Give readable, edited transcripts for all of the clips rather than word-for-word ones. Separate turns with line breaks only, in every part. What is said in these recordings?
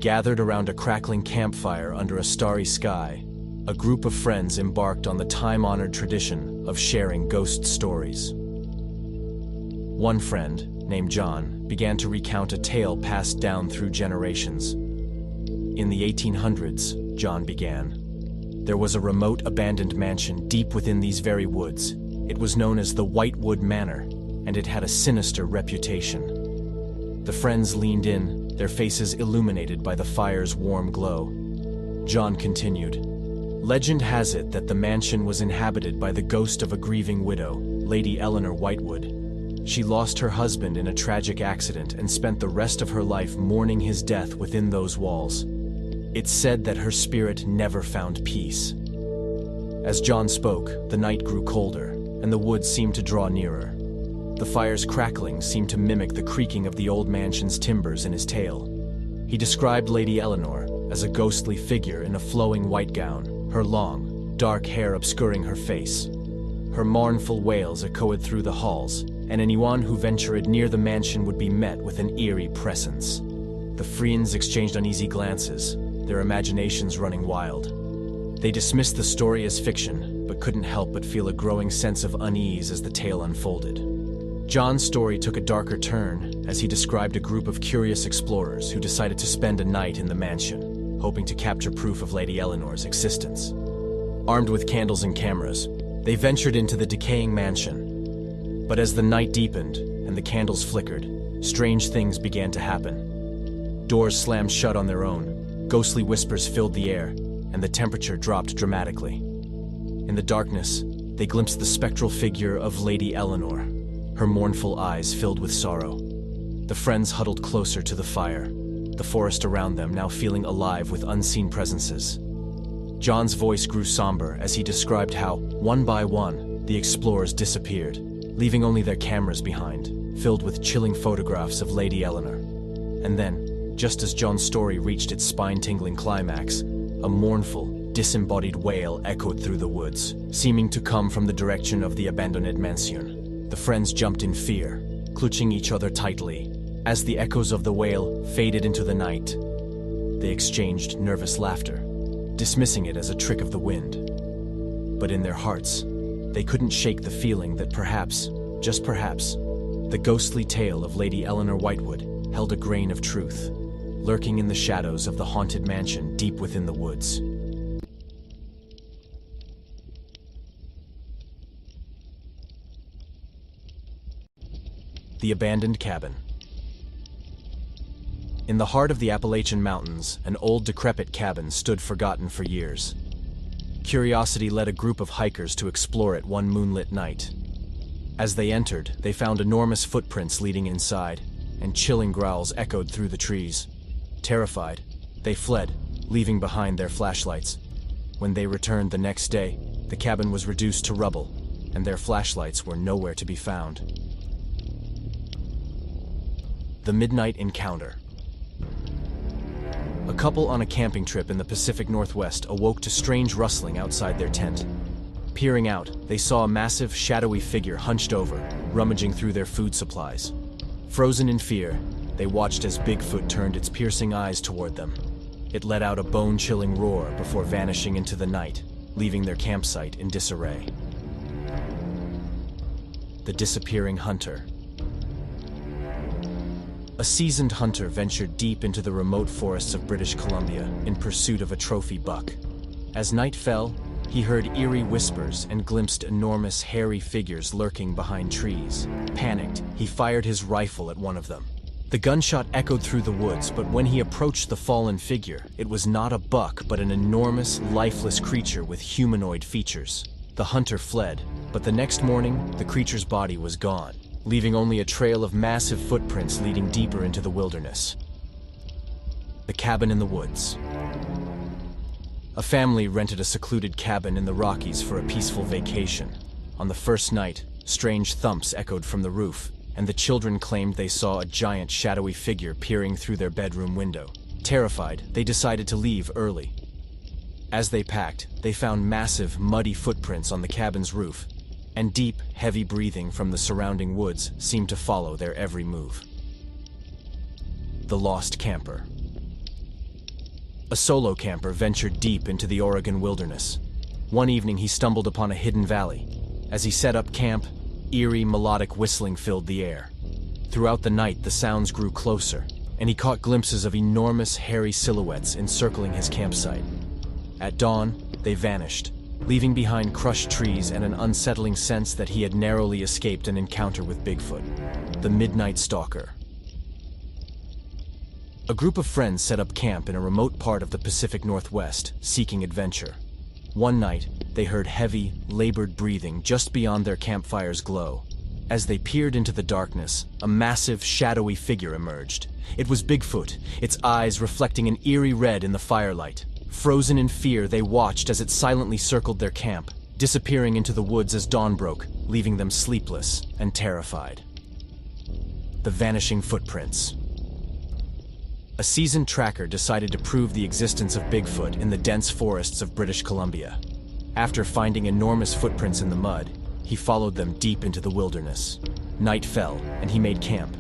gathered around a crackling campfire under a starry sky, a group of friends embarked on the time-honored tradition of sharing ghost stories. One friend, named John, began to recount a tale passed down through generations. In the 1800s, John began. There was a remote abandoned mansion deep within these very woods. It was known as the Whitewood Manor, and it had a sinister reputation. The friends leaned in, their faces illuminated by the fire's warm glow. John continued. Legend has it that the mansion was inhabited by the ghost of a grieving widow, Lady Eleanor Whitewood. She lost her husband in a tragic accident and spent the rest of her life mourning his death within those walls. It's said that her spirit never found peace. As John spoke, the night grew colder, and the woods seemed to draw nearer. The fire's crackling seemed to mimic the creaking of the old mansion's timbers in his tale. He described Lady Eleanor as a ghostly figure in a flowing white gown, her long, dark hair obscuring her face. Her mournful wails echoed through the halls, and anyone who ventured near the mansion would be met with an eerie presence. The friends exchanged uneasy glances, their imaginations running wild. They dismissed the story as fiction, but couldn't help but feel a growing sense of unease as the tale unfolded. John's story took a darker turn as he described a group of curious explorers who decided to spend a night in the mansion, hoping to capture proof of Lady Eleanor's existence. Armed with candles and cameras, they ventured into the decaying mansion. But as the night deepened and the candles flickered, strange things began to happen. Doors slammed shut on their own, ghostly whispers filled the air, and the temperature dropped dramatically. In the darkness, they glimpsed the spectral figure of Lady Eleanor, her mournful eyes filled with sorrow. The friends huddled closer to the fire, the forest around them now feeling alive with unseen presences. John's voice grew somber as he described how, one by one, the explorers disappeared, leaving only their cameras behind, filled with chilling photographs of Lady Eleanor. And then, just as John's story reached its spine-tingling climax, a mournful, disembodied wail echoed through the woods, seeming to come from the direction of the abandoned mansion. The friends jumped in fear, clutching each other tightly. As the echoes of the wail faded into the night, they exchanged nervous laughter, dismissing it as a trick of the wind. But in their hearts, they couldn't shake the feeling that perhaps, just perhaps, the ghostly tale of Lady Eleanor Whitewood held a grain of truth, lurking in the shadows of the haunted mansion deep within the woods. The abandoned cabin. In the heart of the Appalachian Mountains, an old decrepit cabin stood forgotten for years. Curiosity led a group of hikers to explore it one moonlit night. As they entered, they found enormous footprints leading inside, and chilling growls echoed through the trees. Terrified, they fled, leaving behind their flashlights. When they returned the next day, the cabin was reduced to rubble, and their flashlights were nowhere to be found. The Midnight Encounter. A couple on a camping trip in the Pacific Northwest awoke to strange rustling outside their tent. Peering out, they saw a massive, shadowy figure hunched over, rummaging through their food supplies. Frozen in fear, they watched as Bigfoot turned its piercing eyes toward them. It let out a bone-chilling roar before vanishing into the night, leaving their campsite in disarray. The Disappearing Hunter. A seasoned hunter ventured deep into the remote forests of British Columbia in pursuit of a trophy buck. As night fell, he heard eerie whispers and glimpsed enormous, hairy figures lurking behind trees. Panicked, he fired his rifle at one of them. The gunshot echoed through the woods, but when he approached the fallen figure, it was not a buck but an enormous, lifeless creature with humanoid features. The hunter fled, but the next morning, the creature's body was gone, leaving only a trail of massive footprints leading deeper into the wilderness. The Cabin in the Woods. A family rented a secluded cabin in the Rockies for a peaceful vacation. On the first night, strange thumps echoed from the roof, and the children claimed they saw a giant shadowy figure peering through their bedroom window. Terrified, they decided to leave early. As they packed, they found massive, muddy footprints on the cabin's roof, and deep, heavy breathing from the surrounding woods seemed to follow their every move. The Lost Camper. A solo camper ventured deep into the Oregon wilderness. One evening he stumbled upon a hidden valley. As he set up camp, eerie, melodic whistling filled the air. Throughout the night, the sounds grew closer, and he caught glimpses of enormous, hairy silhouettes encircling his campsite. At dawn, they vanished, leaving behind crushed trees and an unsettling sense that he had narrowly escaped an encounter with Bigfoot, the Midnight Stalker. A group of friends set up camp in a remote part of the Pacific Northwest, seeking adventure. One night, they heard heavy, labored breathing just beyond their campfire's glow. As they peered into the darkness, a massive, shadowy figure emerged. It was Bigfoot, its eyes reflecting an eerie red in the firelight. Frozen in fear, they watched as it silently circled their camp, disappearing into the woods as dawn broke, leaving them sleepless and terrified. The vanishing footprints. A seasoned tracker decided to prove the existence of Bigfoot in the dense forests of British Columbia. After finding enormous footprints in the mud, he followed them deep into the wilderness. Night fell, and he made camp.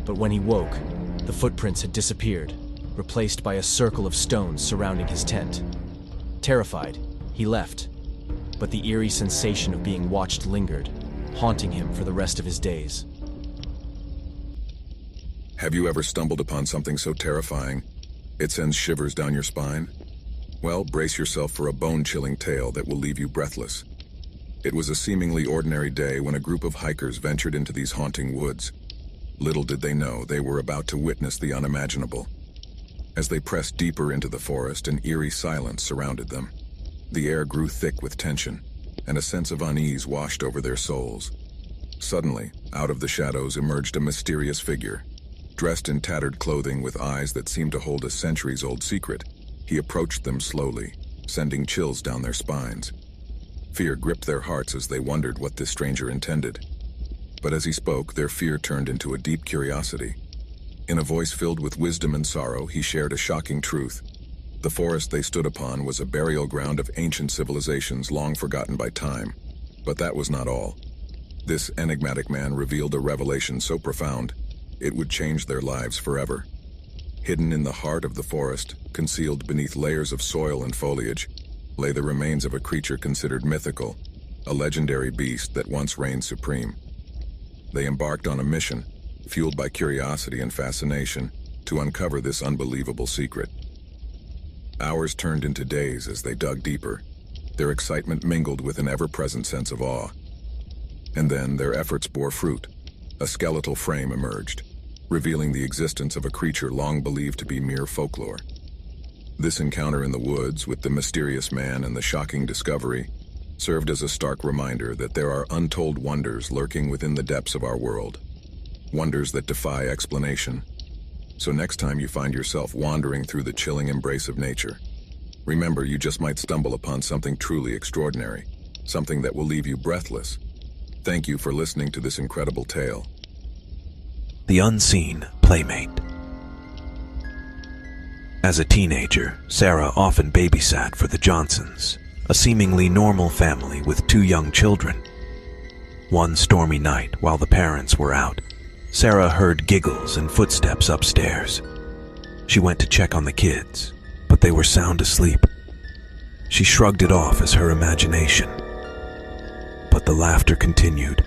But when he woke, the footprints had disappeared, replaced by a circle of stones surrounding his tent. Terrified, he left, but the eerie sensation of being watched lingered, haunting him for the rest of his days.
Have you ever stumbled upon something so terrifying it sends shivers down your spine? Well, brace yourself for a bone-chilling tale that will leave you breathless. It was a seemingly ordinary day when a group of hikers ventured into these haunting woods. Little did they know they were about to witness the unimaginable. As they pressed deeper into the forest, an eerie silence surrounded them. The air grew thick with tension, and a sense of unease washed over their souls. Suddenly, out of the shadows emerged a mysterious figure. Dressed in tattered clothing with eyes that seemed to hold a centuries-old secret, he approached them slowly, sending chills down their spines. Fear gripped their hearts as they wondered what this stranger intended. But as he spoke, their fear turned into a deep curiosity. In a voice filled with wisdom and sorrow, he shared a shocking truth. The forest they stood upon was a burial ground of ancient civilizations long forgotten by time. But that was not all. This enigmatic man revealed a revelation so profound, it would change their lives forever. Hidden in the heart of the forest, concealed beneath layers of soil and foliage, lay the remains of a creature considered mythical, a legendary beast that once reigned supreme. They embarked on a mission, fueled by curiosity and fascination, to uncover this unbelievable secret. Hours turned into days as they dug deeper, their excitement mingled with an ever-present sense of awe. And then their efforts bore fruit. A skeletal frame emerged, revealing the existence of a creature long believed to be mere folklore. This encounter in the woods with the mysterious man and the shocking discovery served as a stark reminder that there are untold wonders lurking within the depths of our world, wonders that defy explanation. So next time you find yourself wandering through the chilling embrace of nature, remember you just might stumble upon something truly extraordinary, something that will leave you breathless. Thank you for listening to this incredible tale.
The Unseen Playmate. As a teenager, Sarah often babysat for the Johnsons, a seemingly normal family with 2 young children. One stormy night, while the parents were out, Sarah heard giggles and footsteps upstairs. She went to check on the kids, but they were sound asleep. She shrugged it off as her imagination. But the laughter continued,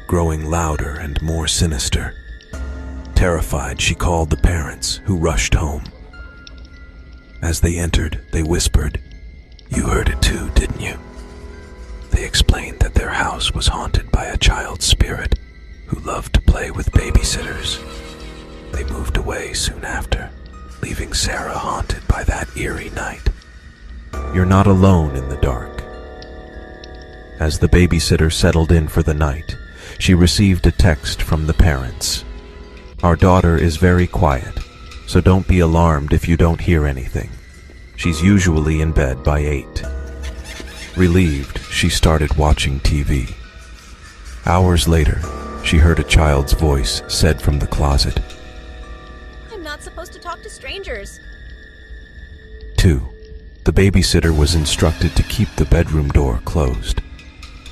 growing louder and more sinister. Terrified, she called the parents, who rushed home. As they entered, they whispered, "You heard it too, didn't you?" They explained that their house was haunted by a child spirit who loved to play with babysitters. They moved away soon after, leaving Sarah haunted by that eerie night. You're not alone in the dark. As the babysitter settled in for the night, she received a text from the parents. "Our daughter is very quiet, so don't be alarmed if you don't hear anything. She's usually in bed by 8. Relieved, she started watching TV. Hours later, she heard a child's voice said from the closet,
"I'm not supposed to talk to strangers."
2. The babysitter was instructed to keep the bedroom door closed.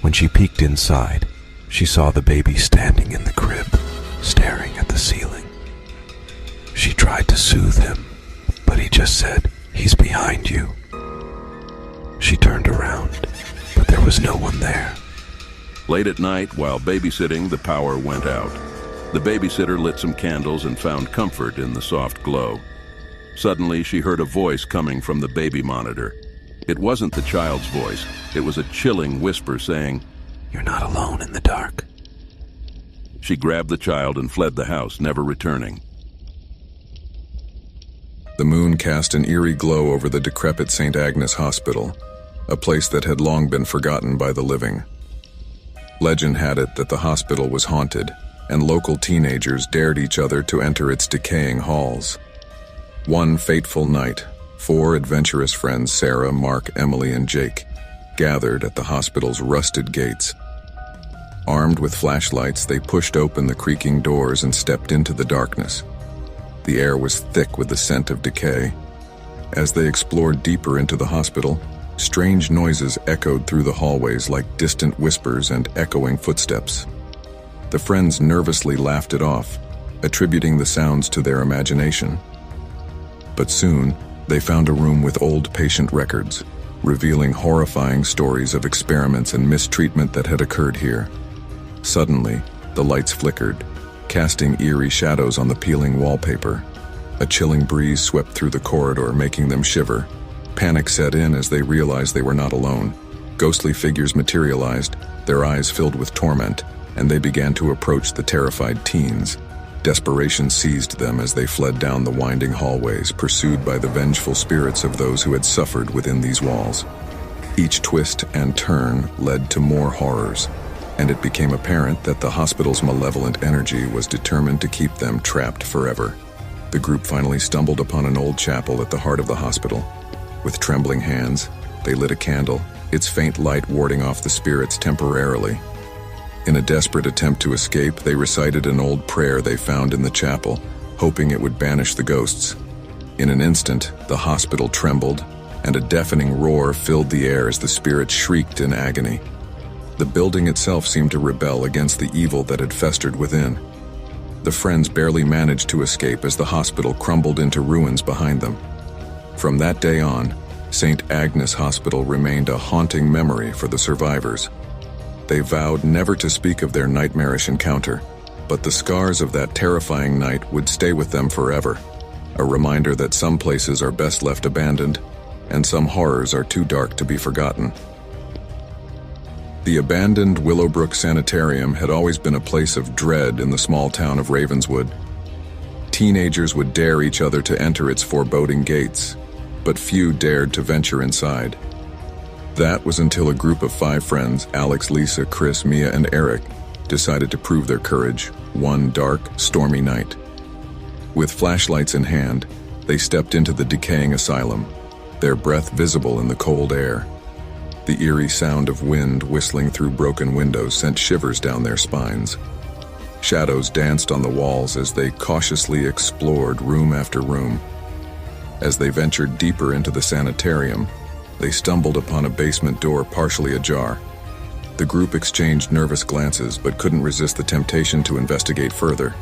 When she peeked inside, she saw the baby standing in the crib, staring at the ceiling. She tried to soothe him, but he just said, "He's behind you." She turned around, but there was no one there.
Late at night, while babysitting, the power went out. The babysitter lit some candles and found comfort in the soft glow. Suddenly, she heard a voice coming from the baby monitor. It wasn't the child's voice. It was a chilling whisper saying,
"You're not alone in the dark."
She grabbed the child and fled the house, never returning.
The moon cast an eerie glow over the decrepit St. Agnes Hospital, a place that had long been forgotten by the living. Legend had it that the hospital was haunted, and local teenagers dared each other to enter its decaying halls. One fateful night, 4 adventurous friends, Sarah, Mark, Emily, and Jake, gathered at the hospital's rusted gates. Armed with flashlights, they pushed open the creaking doors and stepped into the darkness. The air was thick with the scent of decay. As they explored deeper into the hospital, strange noises echoed through the hallways like distant whispers and echoing footsteps. The friends nervously laughed it off, attributing the sounds to their imagination. But soon, they found a room with old patient records, revealing horrifying stories of experiments and mistreatment that had occurred here. Suddenly, the lights flickered, casting eerie shadows on the peeling wallpaper. A chilling breeze swept through the corridor, making them shiver. Panic set in as they realized they were not alone. Ghostly figures materialized, their eyes filled with torment, and they began to approach the terrified teens. Desperation seized them as they fled down the winding hallways, pursued by the vengeful spirits of those who had suffered within these walls. Each twist and turn led to more horrors, and it became apparent that the hospital's malevolent energy was determined to keep them trapped forever. The group finally stumbled upon an old chapel at the heart of the hospital. With trembling hands, they lit a candle, its faint light warding off the spirits temporarily. In a desperate attempt to escape, they recited an old prayer they found in the chapel, hoping it would banish the ghosts. In an instant, the hospital trembled, and a deafening roar filled the air as the spirits shrieked in agony. The building itself seemed to rebel against the evil that had festered within. The friends barely managed to escape as the hospital crumbled into ruins behind them. From that day on, St. Agnes Hospital remained a haunting memory for the survivors. They vowed never to speak of their nightmarish encounter, but the scars of that terrifying night would stay with them forever, a reminder that some places are best left abandoned, and some horrors are too dark to be forgotten. The abandoned Willowbrook Sanitarium had always been a place of dread in the small town of Ravenswood. Teenagers would dare each other to enter its foreboding gates, but few dared to venture inside. That was until a group of 5 friends, Alex, Lisa, Chris, Mia, and Eric, decided to prove their courage one dark, stormy night. With flashlights in hand, they stepped into the decaying asylum, their breath visible in the cold air. The eerie sound of wind whistling through broken windows sent shivers down their spines. Shadows danced on the walls as they cautiously explored room after room. As they ventured deeper into the sanitarium, they stumbled upon a basement door partially ajar. The group exchanged nervous glances but couldn't resist the temptation to investigate further.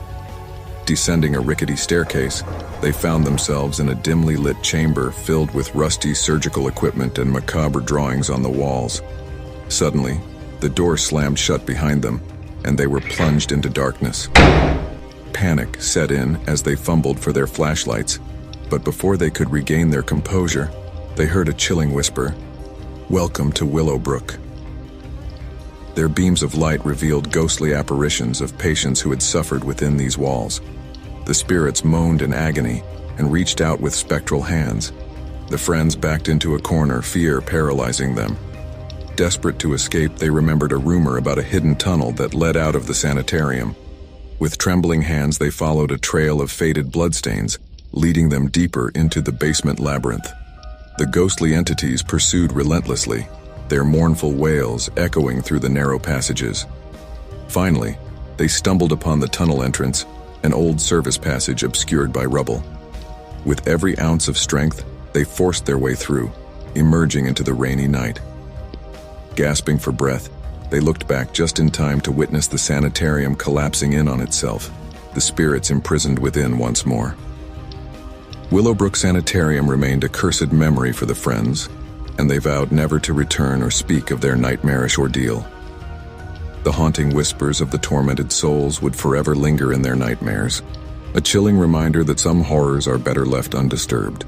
Descending a rickety staircase, they found themselves in a dimly lit chamber filled with rusty surgical equipment and macabre drawings on the walls. Suddenly, the door slammed shut behind them, and they were plunged into darkness. Panic set in as they fumbled for their flashlights, but before they could regain their composure, they heard a chilling whisper, "Welcome to Willowbrook." Their beams of light revealed ghostly apparitions of patients who had suffered within these walls. The spirits moaned in agony and reached out with spectral hands. The friends backed into a corner, fear paralyzing them. Desperate to escape, they remembered a rumor about a hidden tunnel that led out of the sanitarium. With trembling hands, they followed a trail of faded bloodstains, leading them deeper into the basement labyrinth. The ghostly entities pursued relentlessly, their mournful wails echoing through the narrow passages. Finally, they stumbled upon the tunnel entrance, an old service passage obscured by rubble. With every ounce of strength, they forced their way through, emerging into the rainy night. Gasping for breath, they looked back just in time to witness the sanitarium collapsing in on itself, the spirits imprisoned within once more. Willowbrook Sanitarium remained a cursed memory for the friends, and they vowed never to return or speak of their nightmarish ordeal. The haunting whispers of the tormented souls would forever linger in their nightmares, a chilling reminder that some horrors are better left undisturbed.